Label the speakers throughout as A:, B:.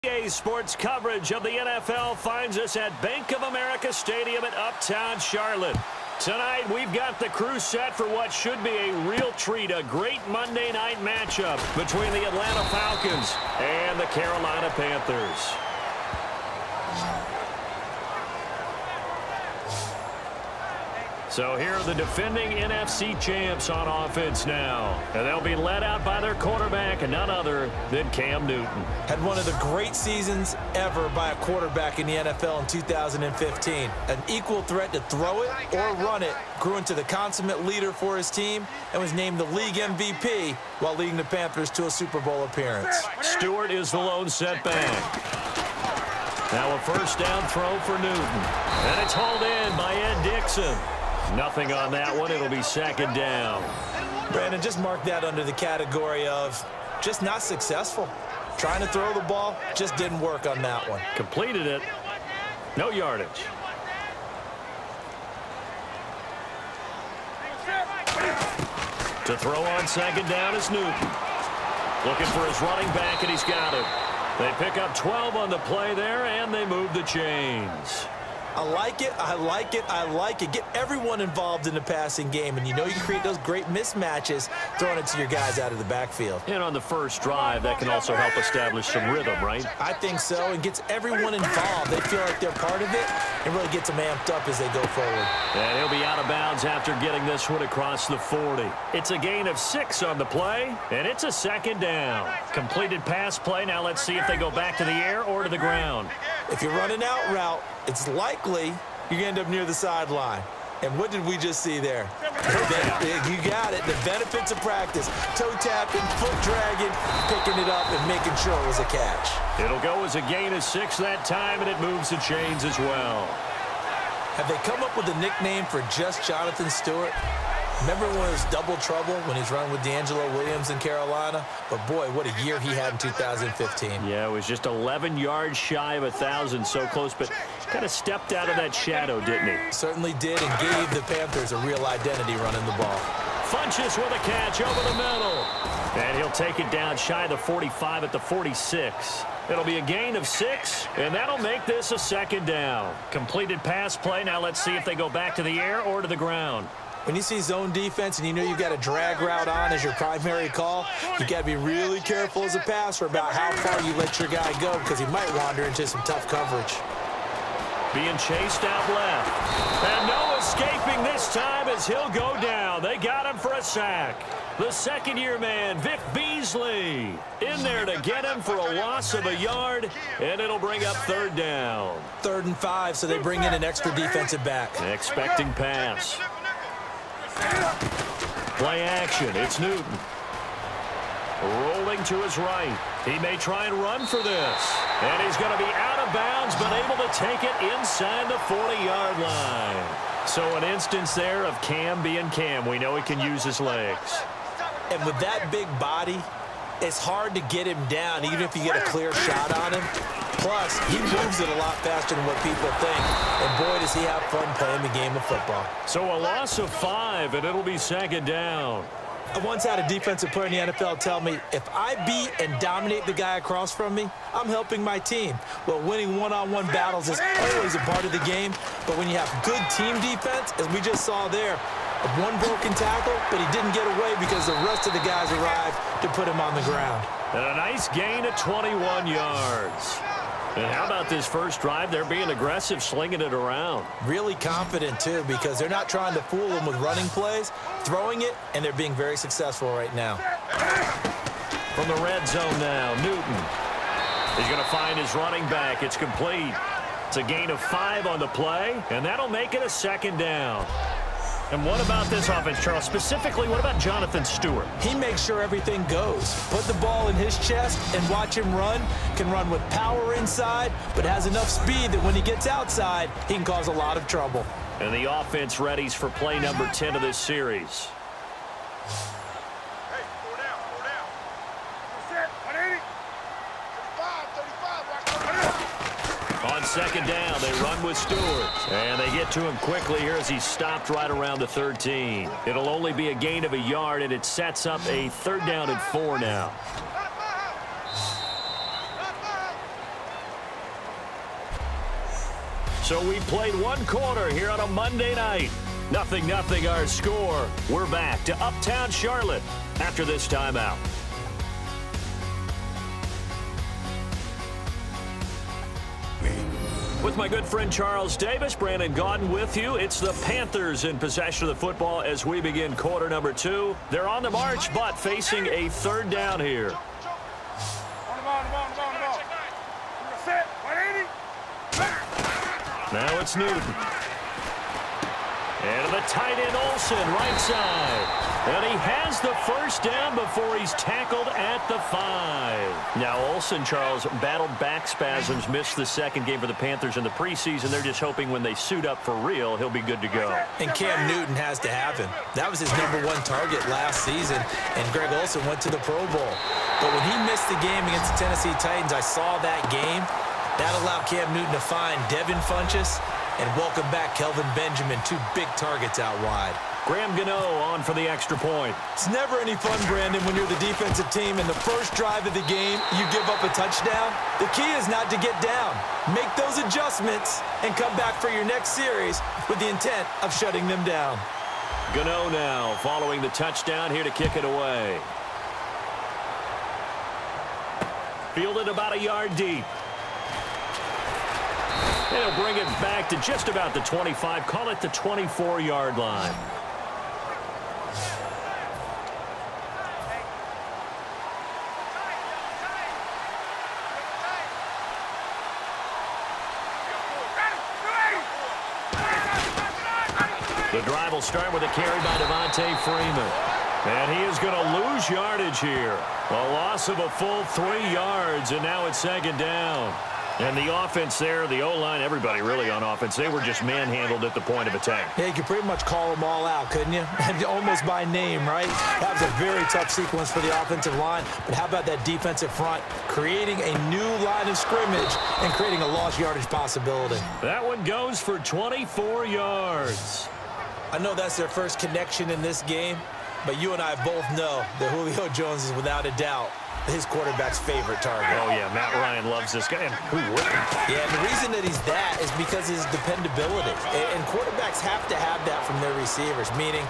A: EA Sports coverage of the NFL finds us at Bank of America Stadium in Uptown Charlotte. Tonight, we've got the crew set for what should be a real treat, a great Monday night matchup between the Atlanta Falcons and the Carolina Panthers. So here are the defending NFC champs on offense now. And they'll be led out by their quarterback and none other than Cam Newton.
B: Had one of the great seasons ever by a quarterback in the NFL in 2015. An equal threat to throw it or run it, grew into the consummate leader for his team, and was named the league MVP while leading the Panthers to a Super Bowl appearance.
A: Stewart is the lone setback. Now a first down throw for Newton. And it's hauled in by Ed Dixon. Nothing on that one. It'll be second down.
B: Brandon, just mark that under the category of just not successful. Trying to throw the ball, just didn't work on that one.
A: Completed it. No yardage. To throw on second down is Newton. Looking for his running back, and he's got it. They pick up 12 on the play there, and they move the chains.
B: I like it, I like it, I like it. Get everyone involved in the passing game, and you know you create those great mismatches throwing it to your guys out of the backfield.
A: And on the first drive, that can also help establish some rhythm, right?
B: I think so, and gets everyone involved. They feel like they're part of it and really gets them amped up as they go forward.
A: And he'll be out of bounds after getting this one across the 40. It's a gain of 6 on the play, and it's a second down. Completed pass play. Now let's see if they go back to the air or to the ground.
B: If you're running out route, it's likely you're going to end up near the sideline. And what did we just see there? You got it. The benefits of practice. Toe tapping, foot dragging, picking it up, and making sure it was a catch.
A: It'll go as a gain of 6 that time, and it moves the chains as well.
B: Have they come up with a nickname for just Jonathan Stewart? Remember when it was double trouble when he's running with D'Angelo Williams in Carolina? But, boy, what a year he had in 2015.
A: Yeah, it was just 11 yards shy of 1,000, so close, but kind of stepped out of that shadow, didn't he?
B: Certainly did, and gave the Panthers a real identity running the ball.
A: Funches with a catch over the middle. And he'll take it down shy of the 45 at the 46. It'll be a gain of 6, and that'll make this a second down. Completed pass play. Now let's see if they go back to the air or to the ground.
B: When you see zone defense and you know you've got a drag route on as your primary call, you got to be really careful as a passer about how far you let your guy go because he might wander into some tough coverage.
A: Being chased out left. And no escaping this time as he'll go down. They got him for a sack. The second-year man, Vic Beasley, in there to get him for a loss of a yard, and it'll bring up third down.
B: 3rd and 5, so they bring in an extra defensive back.
A: Expecting pass. Play action. It's Newton. Rolling to his right. He may try and run for this. And he's going to be out of bounds, but able to take it inside the 40-yard line. So an instance there of Cam being Cam. We know he can use his legs.
B: And with that big body, it's hard to get him down, even if you get a clear shot on him. Plus, he moves it a lot faster than what people think. And boy, does he have fun playing the game of football.
A: So a loss of 5, and it'll be second down.
B: I once had a defensive player in the NFL tell me, if I beat and dominate the guy across from me, I'm helping my team. Well, winning one-on-one battles is always a part of the game. But when you have good team defense, as we just saw there, one broken tackle, but he didn't get away because the rest of the guys arrived to put him on the ground.
A: And a nice gain of 21 yards. And how about this first drive? They're being aggressive, slinging it around.
B: Really confident, too, because they're not trying to fool them with running plays, throwing it, and they're being very successful right now.
A: From the red zone now, Newton. He's going to find his running back. It's complete. It's a gain of 5 on the play, and that'll make it a second down. And what about this offense, Charles? Specifically, what about Jonathan Stewart?
B: He makes sure everything goes. Put the ball in his chest and watch him run. Can run with power inside, but has enough speed that when he gets outside, he can cause a lot of trouble.
A: And the offense readies for play number 10 of this series. On second down, they run with Stewart. And they get to him quickly here as he's stopped right around the 13. It'll only be a gain of a yard, and it sets up a 3rd down and 4 now. So we played one quarter here on a Monday night. 0-0 our score. We're back to Uptown Charlotte after this timeout. With my good friend Charles Davis, Brandon Gaudin with you. It's the Panthers in possession of the football as we begin quarter number 2. They're on the march, but facing a third down here. Now it's Newton. And the tight end Olsen, right side. And he has the first down before he's tackled at the 5. Now Olsen, Charles, battled back spasms, missed the second game for the Panthers in the preseason. They're just hoping when they suit up for real, he'll be good to go.
B: And Cam Newton has to have him. That was his #1 target last season, and Greg Olsen went to the Pro Bowl. But when he missed the game against the Tennessee Titans, I saw that game. That allowed Cam Newton to find Devin Funchess and welcome back Kelvin Benjamin, 2 big targets out wide.
A: Graham Gano on for the extra point.
B: It's never any fun, Brandon, when you're the defensive team and the first drive of the game, you give up a touchdown. The key is not to get down. Make those adjustments and come back for your next series with the intent of shutting them down.
A: Gano now following the touchdown here to kick it away. Fielded about a yard deep. They'll bring it back to just about the 25. Call it the 24-yard line. The drive will start with a carry by Devontae Freeman. And he is going to lose yardage here. A loss of a full 3 yards, and now it's second down. And the offense there, the O-line, everybody really on offense, they were just manhandled at the point of attack.
B: Yeah, you could pretty much call them all out, couldn't you? Almost by name, right? That was a very tough sequence for the offensive line. But how about that defensive front creating a new line of scrimmage and creating a lost yardage possibility?
A: That one goes for 24 yards.
B: I know that's their first connection in this game, but you and I both know that Julio Jones is without a doubt his quarterback's favorite target.
A: Oh, yeah, Matt Ryan loves this guy. And who wouldn't?
B: Yeah, and the reason that he's that is because of his dependability. And quarterbacks have to have that from their receivers, meaning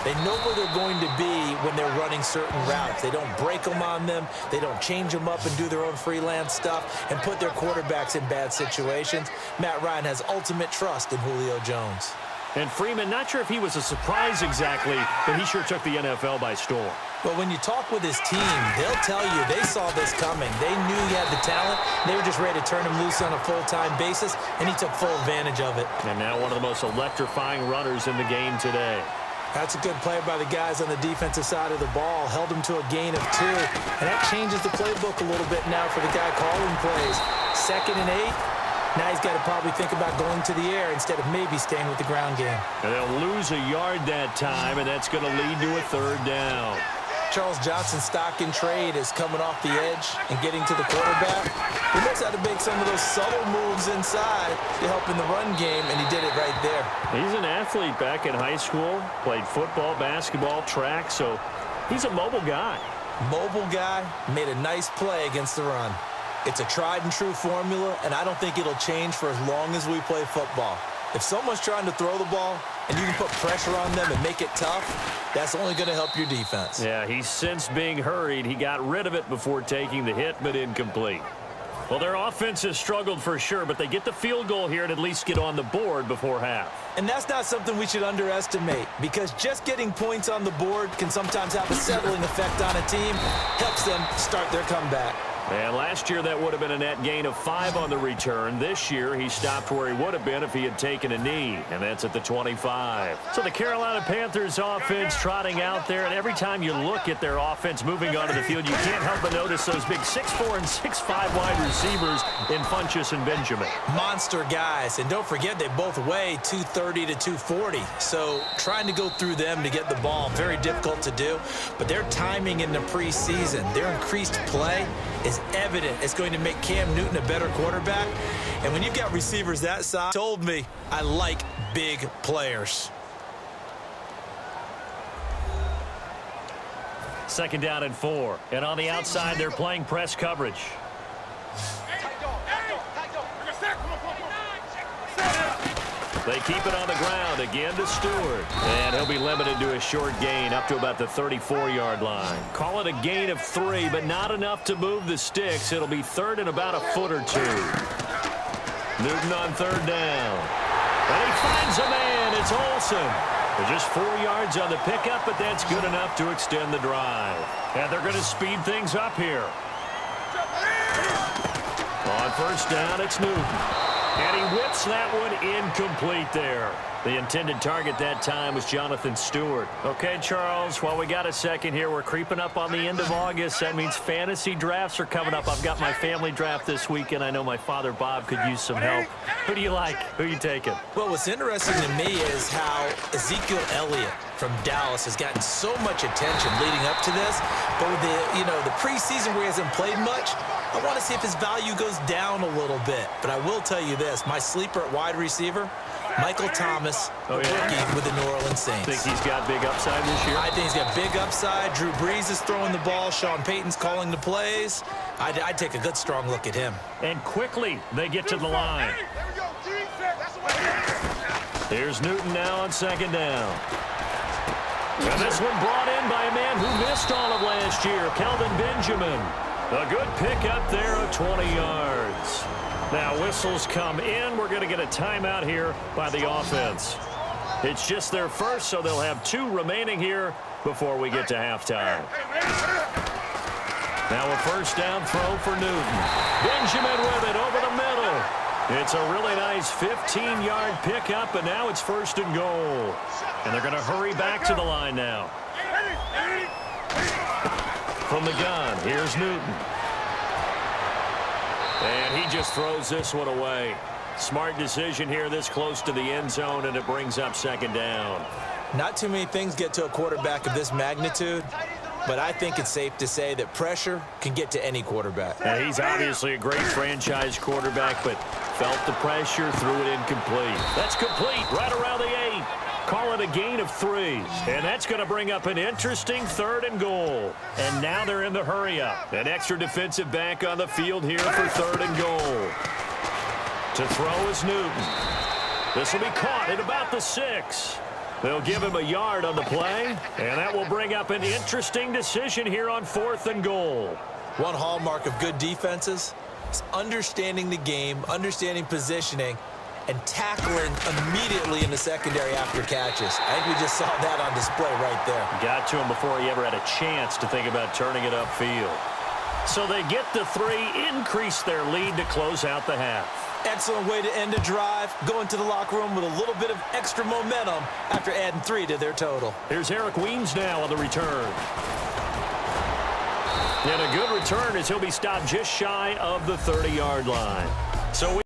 B: they know where they're going to be when they're running certain routes. They don't break them on them. They don't change them up and do their own freelance stuff and put their quarterbacks in bad situations. Matt Ryan has ultimate trust in Julio Jones.
A: And Freeman, not sure if he was a surprise exactly, but he sure took the NFL by storm.
B: But when you talk with his team, they'll tell you they saw this coming. They knew he had the talent. They were just ready to turn him loose on a full-time basis, and he took full advantage of it.
A: And now one of the most electrifying runners in the game today.
B: That's a good play by the guys on the defensive side of the ball. Held him to a gain of 2. And that changes the playbook a little bit now for the guy calling plays. 2nd and 8. Now he's got to probably think about going to the air instead of maybe staying with the ground game.
A: And they'll lose a yard that time, and that's going to lead to a 3rd down.
B: Charles Johnson's stock in trade is coming off the edge and getting to the quarterback. He knows how to make some of those subtle moves inside to help in the run game, and he did it right there.
A: He's an athlete back in high school, played football, basketball, track, so he's a mobile guy.
B: Mobile guy, made a nice play against the run. It's a tried-and-true formula, and I don't think it'll change for as long as we play football. If someone's trying to throw the ball and you can put pressure on them and make it tough, that's only going to help your defense.
A: Yeah, he's since being hurried. He got rid of it before taking the hit, but incomplete. Well, their offense has struggled for sure, but they get the field goal here and at least get on the board before half.
B: And that's not something we should underestimate, because just getting points on the board can sometimes have a settling effect on a team, helps them start their comeback.
A: And last year, that would have been a net gain of 5 on the return. This year, he stopped where he would have been if he had taken a knee, and that's at the 25. So the Carolina Panthers offense trotting out there, and every time you look at their offense moving onto the field, you can't help but notice those big 6'4" and 6'5" wide receivers in Funchess and Benjamin.
B: Monster guys, and don't forget they both weigh 230 to 240, so trying to go through them to get the ball, very difficult to do. But their timing in the preseason, their increased play is evident. It's going to make Cam Newton a better quarterback. And when you've got receivers that size, told me I like big players.
A: 2nd down and 4. And on the outside, they're playing press coverage. They keep it on the ground again to Stewart. And he'll be limited to a short gain up to about the 34-yard line. Call it a gain of 3, but not enough to move the sticks. It'll be third and about a foot or 2. Newton on third down. And he finds a man. It's Olsen. They're just 4 yards on the pickup, but that's good enough to extend the drive. And they're going to speed things up here. On first down, it's Newton. And he whips that one incomplete there. The intended target that time was Jonathan Stewart. Okay, Charles, while we got a second here, we're creeping up on the end of August. That means fantasy drafts are coming up. I've got my family draft this weekend. I know my father, Bob, could use some help. Who do you like? Who are you taking?
B: Well, what's interesting to me is how Ezekiel Elliott from Dallas has gotten so much attention leading up to this. But with the preseason where he hasn't played much, I want to see if his value goes down a little bit. But I will tell you this, my sleeper at wide receiver, Michael Thomas, rookie with the New Orleans Saints.
A: Think he's got big upside this year?
B: I think he's got big upside. Drew Brees is throwing the ball. Sean Payton's calling the plays. I'd take a good, strong look at him.
A: And quickly, they get to the line. Here's Newton now on second down. And this one brought in by a man who missed all of last year, Kelvin Benjamin. A good pickup there of 20 yards. Now whistles come in. We're going to get a timeout here by the offense. It's just their first, so they'll have 2 remaining here before we get to halftime. Now a first down throw for Newton. Benjamin with it over the middle. It's a really nice 15-yard pickup, and now it's first and goal. And they're going to hurry back to the line now. From the gun, here's Newton. And he just throws this one away. Smart decision here this close to the end zone, and it brings up second down.
B: Not too many things get to a quarterback of this magnitude, but I think it's safe to say that pressure can get to any quarterback.
A: Now, he's obviously a great franchise quarterback, but felt the pressure, threw it incomplete. That's complete, right around the 8. Call it a gain of 3. And that's going to bring up an interesting third and goal. And now they're in the hurry-up. An extra defensive back on the field here for third and goal. To throw is Newton. This will be caught at about the 6. They'll give him a yard on the play, and that will bring up an interesting decision here on fourth and goal.
B: One hallmark of good defenses is understanding the game, understanding positioning, and tackling immediately in the secondary after catches. I think we just saw that on display right there.
A: Got to him before he ever had a chance to think about turning it upfield. So they get the 3, increase their lead to close out the half.
B: Excellent way to end a drive, going to the locker room with a little bit of extra momentum after adding 3 to their total.
A: Here's Eric Weems now on the return. And a good return as he'll be stopped just shy of the 30-yard line. So